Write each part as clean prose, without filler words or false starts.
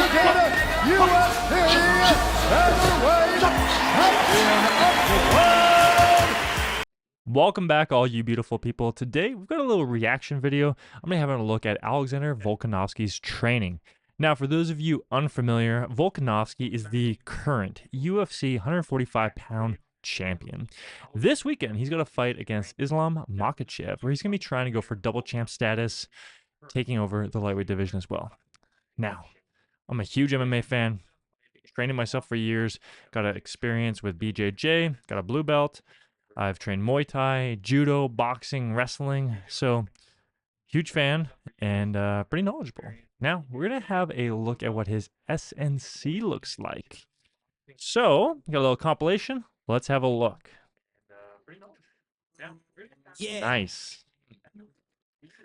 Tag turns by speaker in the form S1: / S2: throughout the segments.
S1: together, UFC Heavyweight Champion of the World.
S2: Welcome back, all you beautiful people. Today, we've got a little reaction video. I'm going to have a look at Alexander Volkanovski's training. Now, for those of you unfamiliar, Volkanovski is the current UFC 145-pound champion. This weekend, he's got a fight against Islam Makhachev, where he's going to be trying to go for double champ status, taking over the lightweight division as well. Now, I'm a huge MMA fan, training myself for years, got an experience with BJJ, got a blue belt. I've trained Muay Thai, Judo, boxing, wrestling, so huge fan and pretty knowledgeable. Now, we're going to have a look at what his SNC looks like. So, got a little compilation. Let's have a look.
S3: Yeah.
S2: Nice.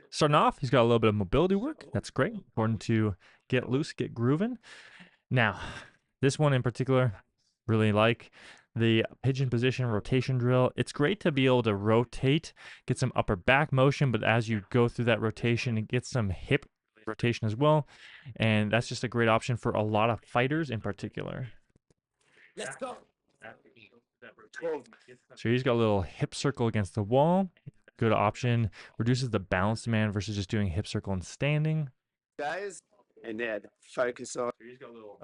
S2: Starting off, he's got a little bit of mobility work. That's great. Important to get loose, get grooving. Now, this one in particular, really like the pigeon position rotation drill. It's great to be able to rotate, get some upper back motion, but as you go through that rotation, it gets some hip rotation as well. And that's just a great option for a lot of fighters in particular.
S3: Let's go.
S2: So he's got a little hip circle against the wall. Good option. Reduces the balance demand versus just doing hip circle and standing.
S4: Guys, and then focus on.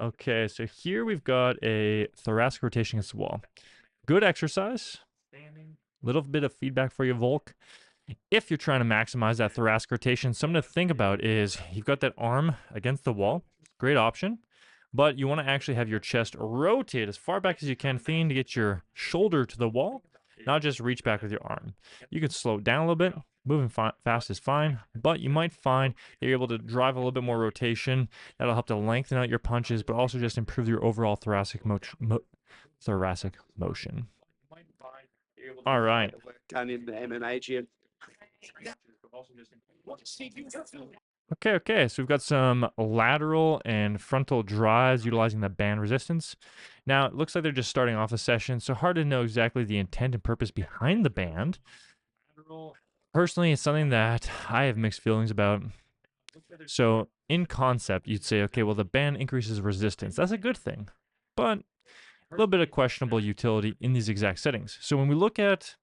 S2: Okay, so here we've got a thoracic rotation against the wall. Good exercise. Little bit of feedback for you, Volk. If you're trying to maximize that thoracic rotation, something to think about is you've got that arm against the wall. Great option. But you want to actually have your chest rotate as far back as you can, thinking to get your shoulder to the wall, not just reach back with your arm. You can slow it down a little bit. Moving fast is fine, but you might find that you're able to drive a little bit more rotation. That'll help to lengthen out your punches, but also just improve your overall thoracic motion. All right.
S4: Done in the MMA gym.
S2: Okay, so we've got some lateral and frontal drives utilizing the band resistance. Now, it looks like they're just starting off the session, so hard to know exactly the intent and purpose behind the band. Personally, it's something that I have mixed feelings about. So, in concept, you'd say, okay, well, the band increases resistance. That's a good thing, but a little bit of questionable utility in these exact settings. So, when we look at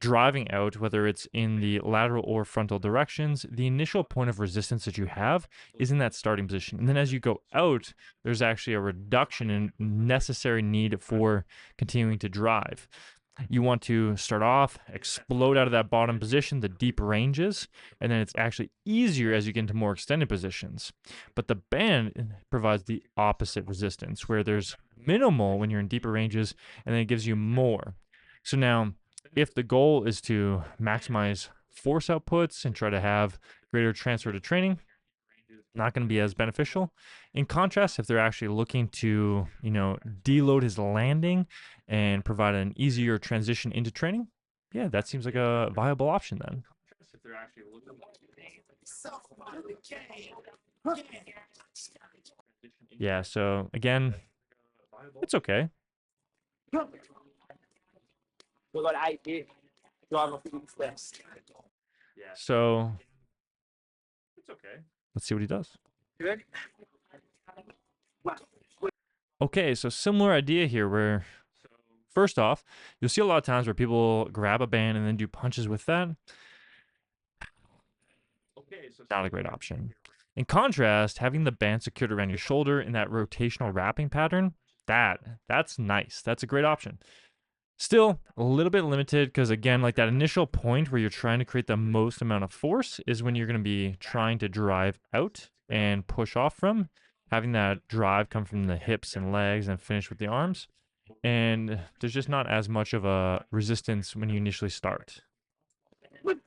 S2: driving out, whether it's in the lateral or frontal directions, the initial point of resistance that you have is in that starting position. And then as you go out, there's actually a reduction in necessary need for continuing to drive. You want to start off, explode out of that bottom position, the deep ranges, and then it's actually easier as you get into more extended positions. But the band provides the opposite resistance, where there's minimal when you're in deeper ranges, and then it gives you more. So now, if the goal is to maximize force outputs and try to have greater transfer to training, not going to be as beneficial. In contrast, if they're actually looking to, deload his landing and provide an easier transition into training, yeah, that seems like a viable option then. Yeah, so again, it's okay. So it's okay. Let's see what he does. Okay, so similar idea here where first off, you'll see a lot of times where people grab a band and then do punches with that. Not a great option. In contrast, having the band secured around your shoulder in that rotational wrapping pattern, that's nice. That's a great option. Still, a little bit limited because, again, like that initial point where you're trying to create the most amount of force is when you're going to be trying to drive out and push off from. Having that drive come from the hips and legs and finish with the arms. And there's just not as much of a resistance when you initially start. You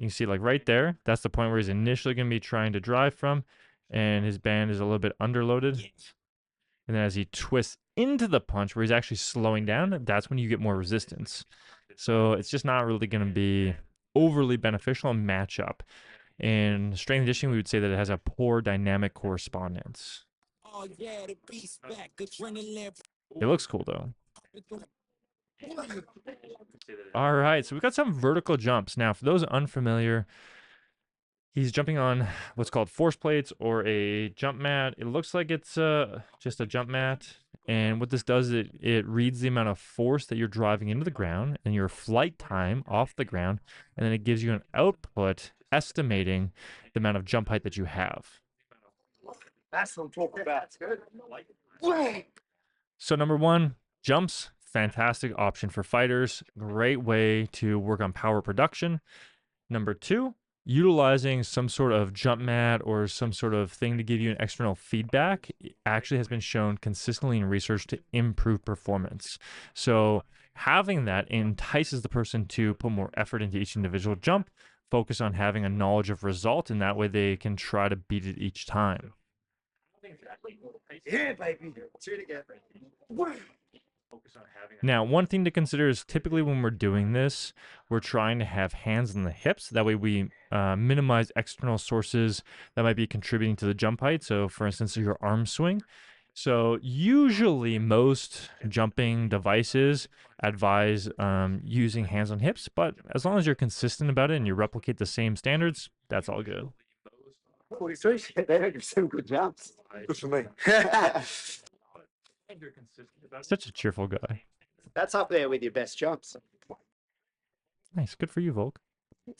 S2: can see like right there, that's the point where he's initially going to be trying to drive from, and his band is a little bit underloaded. And then as he twists into the punch where he's actually slowing down, that's when you get more resistance. So it's just not really going to be overly beneficial and match up. In strength and conditioning, we would say that it has a poor dynamic correspondence.
S3: Oh, yeah, the beast back.
S2: It looks cool though. All right, so we've got some vertical jumps. Now, for those unfamiliar, He's jumping on what's called force plates or a jump mat. It looks like it's just a jump mat. And what this does, it reads the amount of force that you're driving into the ground and your flight time off the ground. And then it gives you an output estimating the amount of jump height that you have.
S4: That's what I'm talking about. It's good.
S2: So number one, jumps, fantastic option for fighters. Great way to work on power production. Number two, utilizing some sort of jump mat or some sort of thing to give you an external feedback actually has been shown consistently in research to improve performance. So having that entices the person to put more effort into each individual jump, focus on having a knowledge of result, and that way they can try to beat it each time.
S4: Yeah, baby. Do it again.
S2: Now, one thing to consider is typically when we're doing this, we're trying to have hands on the hips. That way we minimize external sources that might be contributing to the jump height. So for instance, your arm swing. So usually most jumping devices advise using hands on hips, but as long as you're consistent about it and you replicate the same standards, that's all good.
S4: 43. They don't give some good jumps. Good for me.
S2: Such a cheerful guy.
S4: That's up there with your best jumps.
S2: Nice. Good for you, Volk.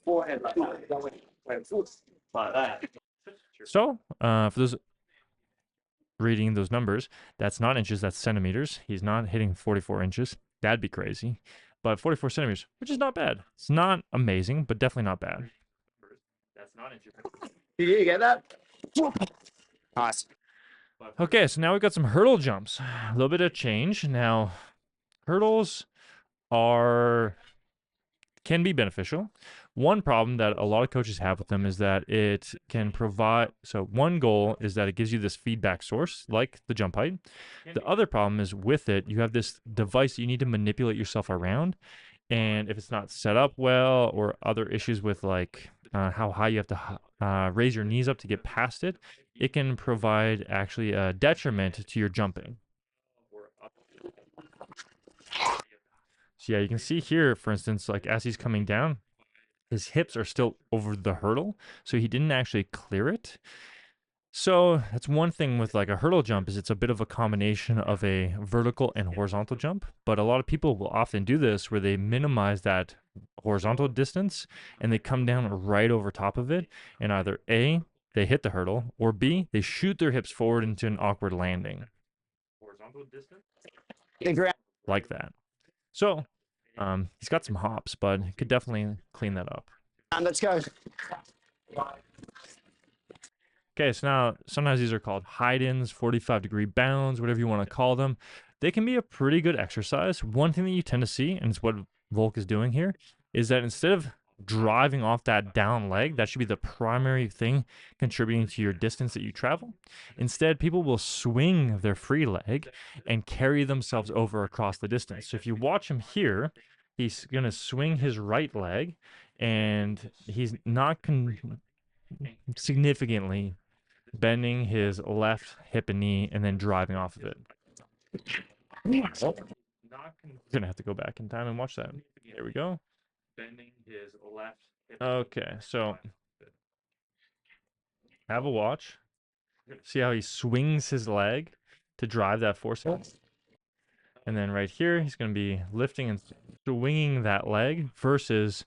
S4: Forehead like that.
S2: So, for those reading those numbers, that's not inches, that's centimeters. He's not hitting 44 inches. That'd be crazy. But 44 centimeters, which is not bad. It's not amazing, but definitely not bad. That's not inches.
S4: Did you get that? Nice.
S2: Okay, so now we've got some hurdle jumps. A little bit of change. Now, hurdles can be beneficial. One problem that a lot of coaches have with them is that it can provide, so one goal is that it gives you this feedback source, like the jump height. The other problem is with it, you have this device that you need to manipulate yourself around. And if it's not set up well, or other issues with like how high you have to raise your knees up to get past it, it can provide actually a detriment to your jumping. So yeah, you can see here, for instance, like as he's coming down, his hips are still over the hurdle, so he didn't actually clear it. So that's one thing with like a hurdle jump, is it's a bit of a combination of a vertical and horizontal jump, but a lot of people will often do this where they minimize that horizontal distance and they come down right over top of it, and either A, they hit the hurdle, or B, they shoot their hips forward into an awkward landing. Horizontal distance? Like that. So he's got some hops, but he could definitely clean that up.
S4: Let's go.
S2: Okay, so now sometimes these are called hide-ins, 45-degree bounds, whatever you want to call them. They can be a pretty good exercise. One thing that you tend to see, and it's what Volk is doing here, is that instead of driving off that down leg, that should be the primary thing contributing to your distance that you travel. Instead, people will swing their free leg and carry themselves over across the distance. So if you watch him here, he's going to swing his right leg, and he's not significantly bending his left hip and knee and then driving off of it. You're going to have to go back in time and watch that. There we go. Bending his left hip. Okay, so have a watch. See how he swings his leg to drive that force out? And then right here, he's going to be lifting and swinging that leg versus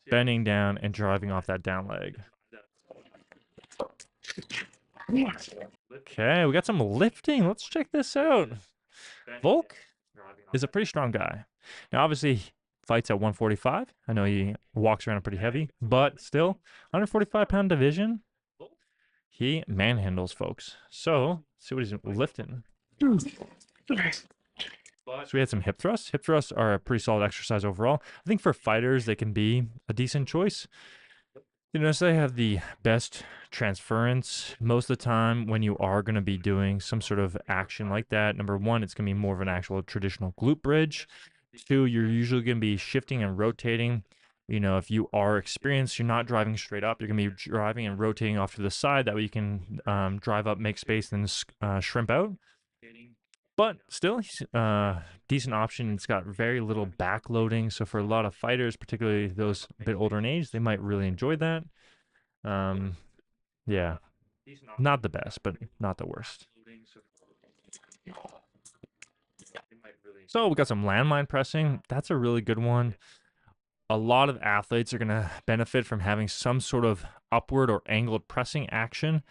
S2: bending down and driving off that down leg. Okay, we got some lifting. Let's check this out. Volk is a pretty strong guy. Now, obviously, fights at 145. I know he walks around pretty heavy, but still, 145-pound division, he manhandles folks. So, let's see what he's lifting. So we had some hip thrusts. Hip thrusts are a pretty solid exercise overall. I think for fighters, they can be a decent choice. You know, so they have the best transference most of the time when you are going to be doing some sort of action like that. Number one, it's going to be more of an actual traditional glute bridge. Two, you're usually going to be shifting and rotating. You know, if you are experienced, you're not driving straight up. You're going to be driving and rotating off to the side. That way you can drive up, make space, and then shrimp out. But still, he's a decent option. It's got very little backloading. So for a lot of fighters, particularly those a bit older in age, they might really enjoy that. Yeah, not the best, but not the worst. So we got some landmine pressing. That's a really good one. A lot of athletes are going to benefit from having some sort of upward or angled pressing action.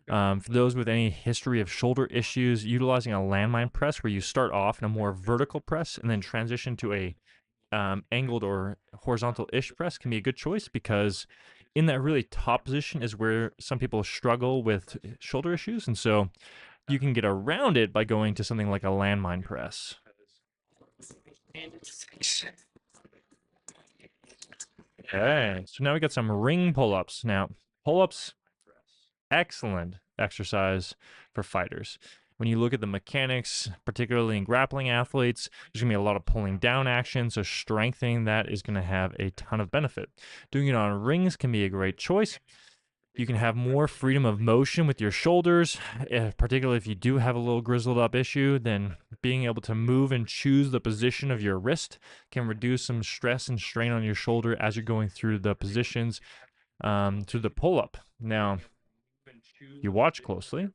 S2: For those with any history of shoulder issues, utilizing a landmine press where you start off in a more vertical press and then transition to a angled or horizontal-ish press can be a good choice, because in that really top position is where some people struggle with shoulder issues, and so you can get around it by going to something like a landmine press. Okay, so now we got some ring pull-ups. Now, pull-ups, excellent exercise for fighters. When you look at the mechanics, particularly in grappling athletes, there's going to be a lot of pulling down action, so strengthening that is going to have a ton of benefit. Doing it on rings can be a great choice. You can have more freedom of motion with your shoulders, particularly if you do have a little grizzled up issue. Then being able to move and choose the position of your wrist can reduce some stress and strain on your shoulder as you're going through the positions through the pull-up. Now, you watch closely.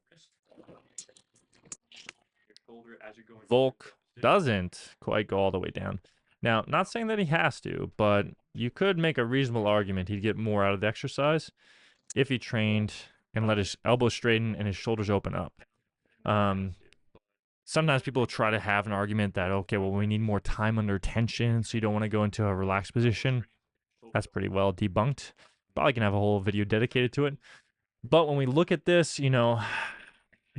S2: Volk doesn't quite go all the way down. Now, not saying that he has to, but you could make a reasonable argument he'd get more out of the exercise if he trained and let his elbows straighten and his shoulders open up. Sometimes people try to have an argument that, okay, well, we need more time under tension, so you don't want to go into a relaxed position. That's pretty well debunked. Probably can have a whole video dedicated to it. But when we look at this, you know,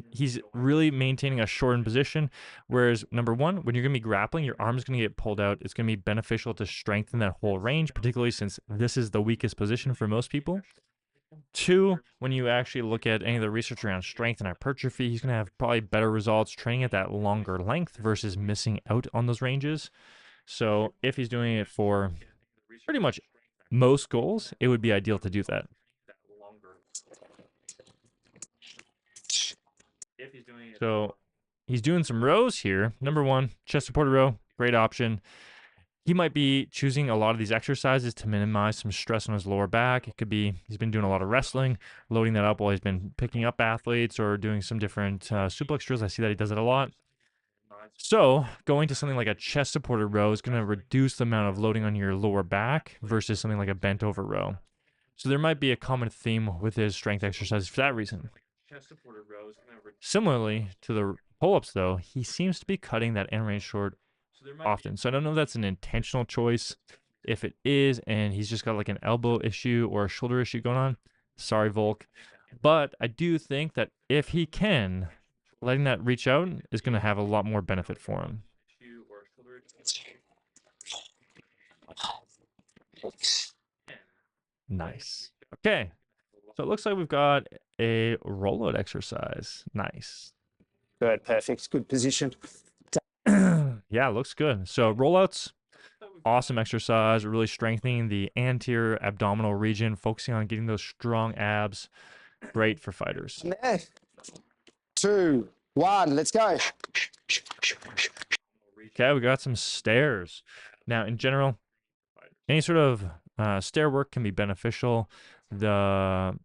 S2: he's really maintaining a shortened position, whereas number one, when you're going to be grappling, your arm is going to get pulled out. It's going to be beneficial to strengthen that whole range, particularly since this is the weakest position for most people. Two, when you actually look at any of the research around strength and hypertrophy, he's going to have probably better results training at that longer length versus missing out on those ranges. So if he's doing it for pretty much most goals, it would be ideal to do that. So he's doing some rows here. Number one, chest supported row, great option. He might be choosing a lot of these exercises to minimize some stress on his lower back. It could be he's been doing a lot of wrestling, loading that up while he's been picking up athletes or doing some different suplex drills. I see that he does it a lot. So going to something like a chest supported row is going to reduce the amount of loading on your lower back versus something like a bent over row. So there might be a common theme with his strength exercises for that reason. Similarly to the pull-ups, though, he seems to be cutting that end range short often. So I don't know if that's an intentional choice. If it is, and he's just got like an elbow issue or a shoulder issue going on, sorry, Volk. But I do think that if he can, letting that reach out is going to have a lot more benefit for him. Nice. Okay. So it looks like we've got a rollout exercise. Nice.
S4: Good, perfect. Good position.
S2: Yeah, looks good. So rollouts, awesome exercise, really strengthening the anterior abdominal region, focusing on getting those strong abs. Great for fighters.
S4: There. 2, 1, let's go.
S2: Okay, we got some stairs. Now, in general, any sort of stair work can be beneficial. The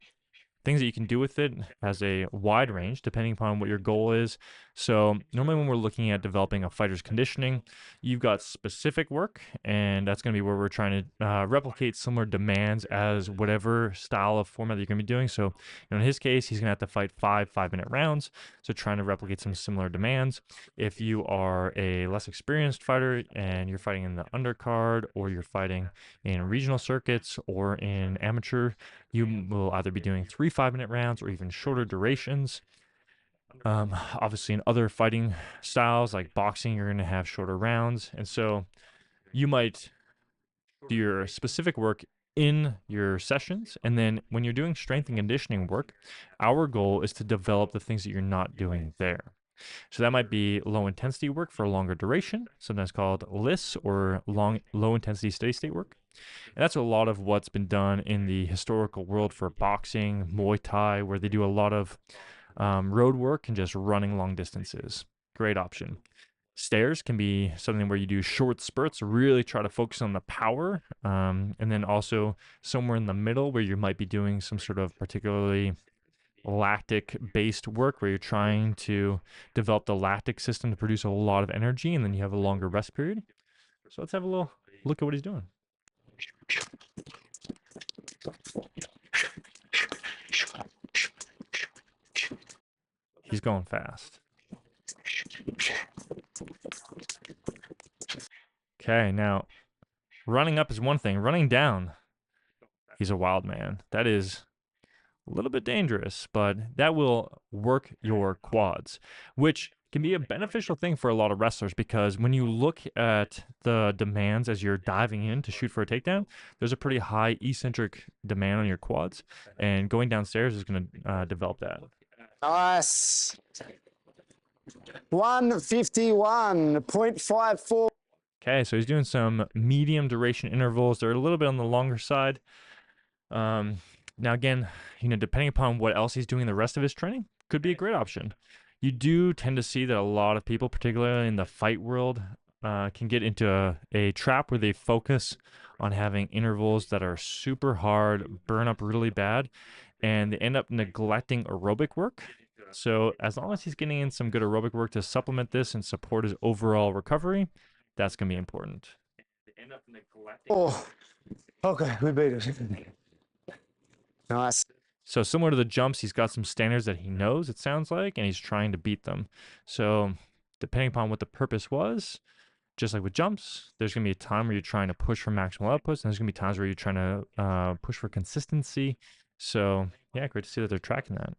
S2: things that you can do with it has a wide range depending upon what your goal is. So normally when we're looking at developing a fighter's conditioning, you've got specific work, and that's going to be where we're trying to replicate similar demands as whatever style of format that you're going to be doing. So you know, in his case, he's going to have to fight 5-5-minute rounds, so trying to replicate some similar demands. If you are a less experienced fighter and you're fighting in the undercard, or you're fighting in regional circuits or in amateur, you will either be doing 3 5-minute rounds or even shorter durations. Obviously, in other fighting styles like boxing, you're going to have shorter rounds. And so you might do your specific work in your sessions. And then when you're doing strength and conditioning work, our goal is to develop the things that you're not doing there. So that might be low intensity work for a longer duration, sometimes called LISS, or low intensity steady state work. And that's a lot of what's been done in the historical world for boxing, Muay Thai, where they do a lot of road work and just running long distances. Great option. Stairs can be something where you do short spurts, really try to focus on the power. And then also somewhere in the middle where you might be doing some sort of particularly lactic based work where you're trying to develop the lactic system to produce a lot of energy, and then you have a longer rest period. So let's have a little look at what he's doing. He's going fast. Okay, now running up is one thing. Running down, he's a wild man. That is a little bit dangerous, but that will work your quads, which can be a beneficial thing for a lot of wrestlers, because when you look at the demands as you're diving in to shoot for a takedown, there's a pretty high eccentric demand on your quads, and going downstairs is going to develop that.
S4: Nice. 151.54.
S2: Okay, so he's doing some medium duration intervals. They're a little bit on the longer side. Now again, depending upon what else he's doing the rest of his training, could be a great option. You do tend to see that a lot of people, particularly in the fight world, can get into a trap where they focus on having intervals that are super hard, burn up really bad, and they end up neglecting aerobic work. So as long as he's getting in some good aerobic work to supplement this and support his overall recovery, that's going to be important.
S4: Oh, okay, we beat it. Nice.
S2: So similar to the jumps, he's got some standards that he knows, it sounds like, and he's trying to beat them. So depending upon what the purpose was, just like with jumps, there's going to be a time where you're trying to push for maximal outputs, and there's going to be times where you're trying to push for consistency. So yeah, great to see that they're tracking that.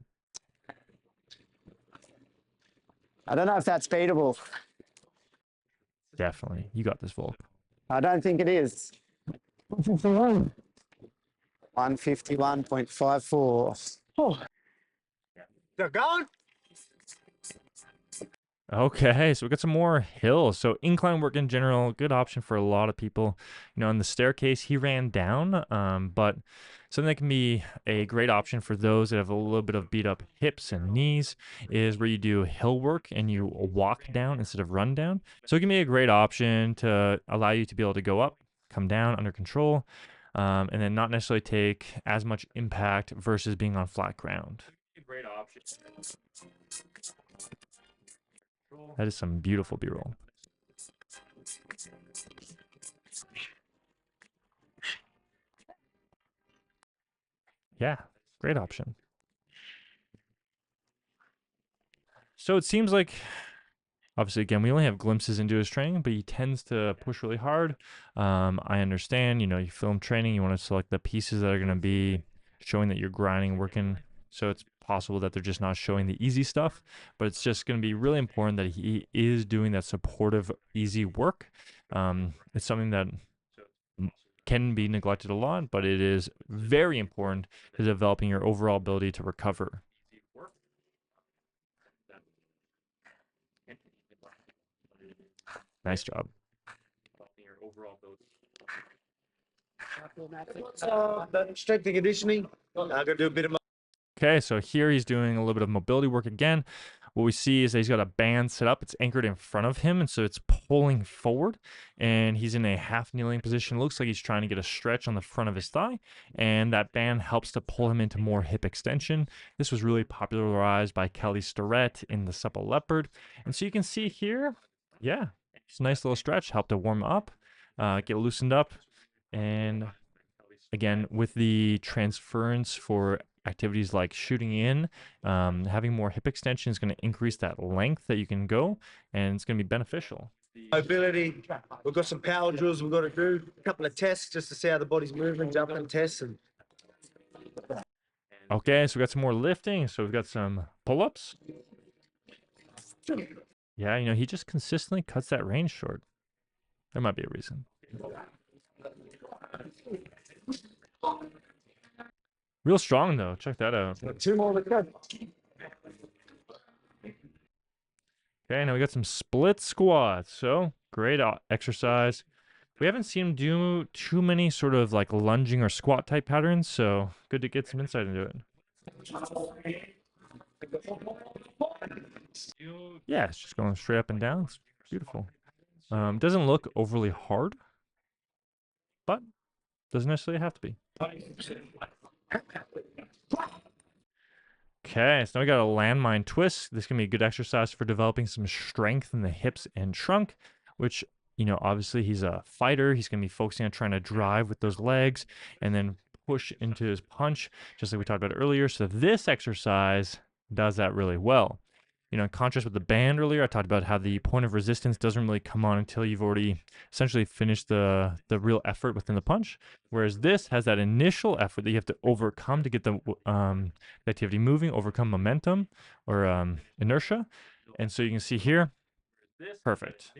S4: I don't know if that's beatable.
S2: Definitely. You got this, Volk.
S4: I don't think it is. 151.54. Oh. They're going?
S2: Okay, so we got some more hills. So incline work in general, good option for a lot of people. In the staircase, he ran down, but something that can be a great option for those that have a little bit of beat up hips and knees is where you do hill work and you walk down instead of run down. So it can be a great option to allow you to be able to go up, come down under control, and then not necessarily take as much impact versus being on flat ground. Great option. That is some beautiful B-roll. Yeah, great option. So it seems like, obviously, again, we only have glimpses into his training, but he tends to push really hard. I understand, you film training, you want to select the pieces that are going to be showing that you're grinding, working. So it's possible that they're just not showing the easy stuff, but it's just going to be really important that he is doing that supportive, easy work. It's something that can be neglected a lot, but it is very important to developing your overall ability to recover. Nice job.
S5: Strength and conditioning. I'm going to do a bit of.
S2: Okay, so here he's doing a little bit of mobility work again. What we see is that he's got a band set up. It's anchored in front of him, and so it's pulling forward, and he's in a half kneeling position. It looks like he's trying to get a stretch on the front of his thigh, and that band helps to pull him into more hip extension. This was really popularized by Kelly Starrett in the Supple Leopard. And so you can see here, yeah, it's a nice little stretch, help to warm up, get loosened up, and again, with the transference for activities like shooting in, having more hip extension is going to increase that length that you can go, and it's going to be beneficial.
S5: Mobility. We've got some power drills we've got to do. A couple of tests just to see how the body's moving, jumping tests.
S2: Okay, so we got some more lifting. So we've got some pull-ups. Yeah, he just consistently cuts that range short. There might be a reason. Real strong, though. Check that out.
S4: 2 more to go.
S2: Okay, now we got some split squats. So, great exercise. We haven't seen him do too many sort of like lunging or squat type patterns, so good to get some insight into it. Yeah, it's just going straight up and down. It's Beautiful. Doesn't look overly hard, but doesn't necessarily have to be. Okay, so now we got a landmine twist. This can be a good exercise for developing some strength in the hips and trunk, which, you know, obviously he's a fighter. He's going to be focusing on trying to drive with those legs and then push into his punch, just like we talked about earlier. So this exercise does that really well. You know, in contrast with the band earlier, I talked about how the point of resistance doesn't really come on until you've already essentially finished the real effort within the punch. Whereas this has that initial effort that you have to overcome to get the activity moving, overcome momentum or inertia. And so you can see here, perfect.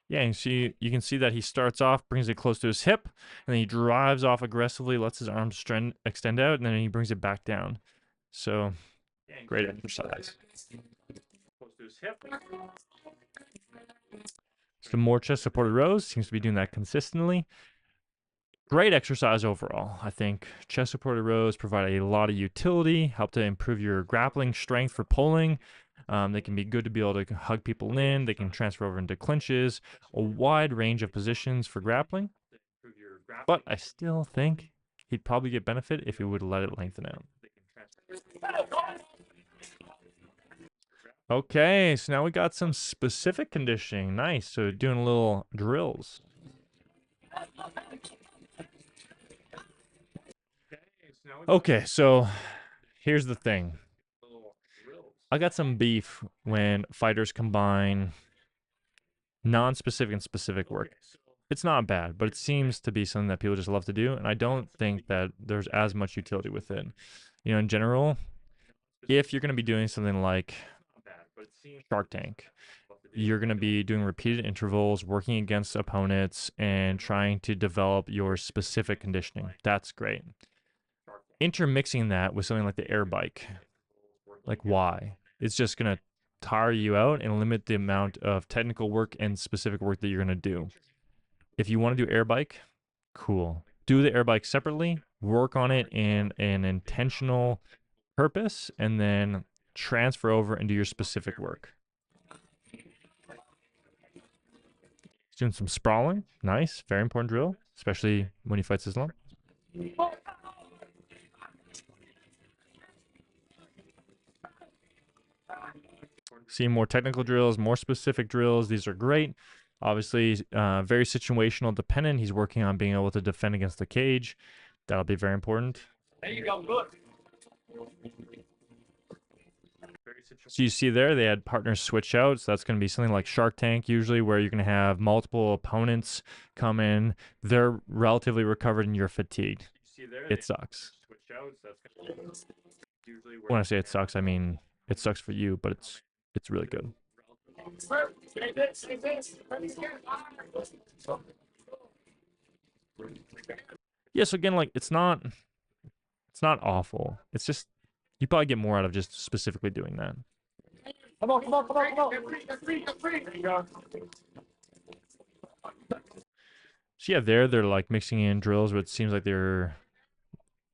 S2: Yeah, and you can see that he starts off, brings it close to his hip, and then he drives off aggressively, lets his arms extend out, and then he brings it back down. So, great exercise. Close to his hip. Some more chest supported rows. Seems to be doing that consistently. Great exercise overall. I think chest supported rows provide a lot of utility, help to improve your grappling strength for pulling. They can be good to be able to hug people in. They can transfer over into clinches, a wide range of positions for grappling. But I still think he'd probably get benefit if he would let it lengthen out. Okay, so now we got some specific conditioning. Nice. So doing little drills. Okay, so here's the thing. I got some beef when fighters combine non-specific and specific work. It's not bad, but it seems to be something that people just love to do, and I don't think that there's as much utility with it. You know, in general, if you're going to be doing something like Shark Tank, you're going to be doing repeated intervals, working against opponents, and trying to develop your specific conditioning. That's great. Intermixing that with something like the air bike, like why? It's just going to tire you out and limit the amount of technical work and specific work that you're going to do. If you want to do air bike, cool. Do the air bike separately, work on it in an intentional purpose, and then transfer over and do your specific work. He's doing some sprawling. Nice. Very important drill, especially when he fights Islam. Seeing more technical drills, more specific drills. These are great. Obviously, very situational dependent. He's working on being able to defend against the cage. That'll be very important. There you go. Good. So you see there, they had partners switch out. So that's going to be something like Shark Tank, usually, where you're going to have multiple opponents come in. They're relatively recovered and you're fatigued. It sucks. When I say it sucks, I mean it sucks for you, but it's really good. Yeah, so again, like it's not awful. It's just you probably get more out of just specifically doing that. Come on. So yeah, they're like mixing in drills where it seems like they're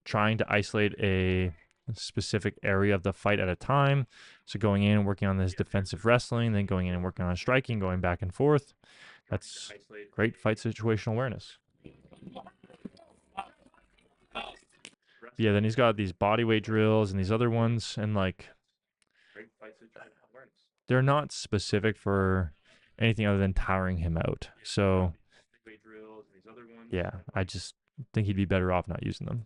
S2: trying to isolate a specific area of the fight at a time. So going in and working on this defensive wrestling, then going in and working on striking, going back and forth. That's great fight situational awareness. Yeah, then he's got these body weight drills and these other ones, and like they're not specific for anything other than tiring him out. So yeah, I just think he'd be better off not using them.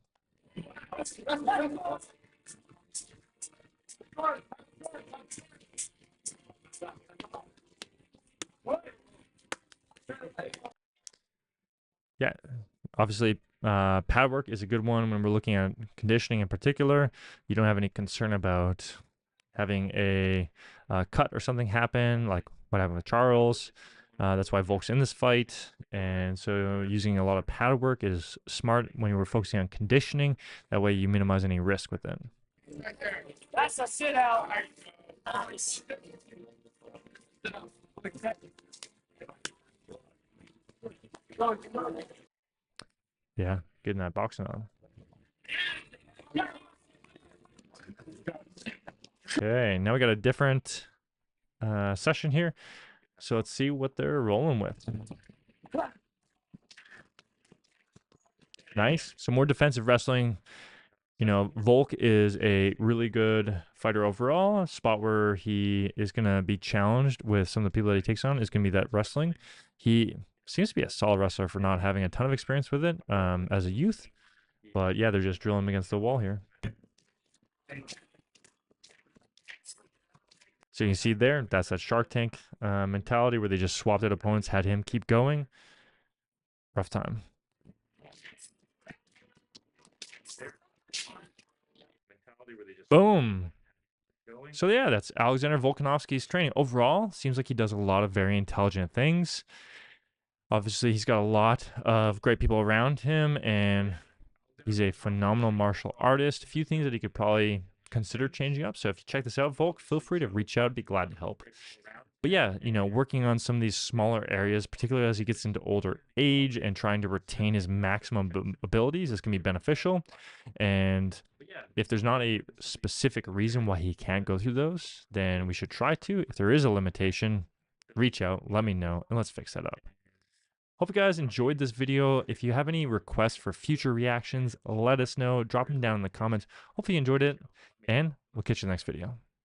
S2: Yeah, obviously pad work is a good one when we're looking at conditioning in particular. You don't have any concern about having a cut or something happen like what happened with Charles. That's why Volk's in this fight. And so using a lot of pad work is smart when you were focusing on conditioning. That way you minimize any risk with it.
S6: That's a sit out.
S2: Yeah, getting that boxing on. Okay, now we got a different session here. So let's see what they're rolling with. Nice. So more defensive wrestling. You know, Volk is a really good fighter overall. A spot where he is going to be challenged with some of the people that he takes on is going to be that wrestling. He seems to be a solid wrestler for not having a ton of experience with it as a youth. But yeah, they're just drilling him against the wall here. So you can see there, that's that Shark Tank mentality where they just swapped out opponents, had him keep going. Rough time. Boom. So yeah, that's Alexander Volkanovski's training. Overall, seems like he does a lot of very intelligent things. Obviously, he's got a lot of great people around him, and he's a phenomenal martial artist. A few things that he could probably consider changing up. So if you check this out, Volk, feel free to reach out. I'd be glad to help. But yeah, you know, working on some of these smaller areas, particularly as he gets into older age and trying to retain his maximum abilities, is going to be beneficial. And if there's not a specific reason why he can't go through those, then we should try to. If there is a limitation, reach out, let me know, and let's fix that up. Hope you guys enjoyed this video. If you have any requests for future reactions, let us know. Drop them down in the comments. Hopefully you enjoyed it, and we'll catch you in the next video.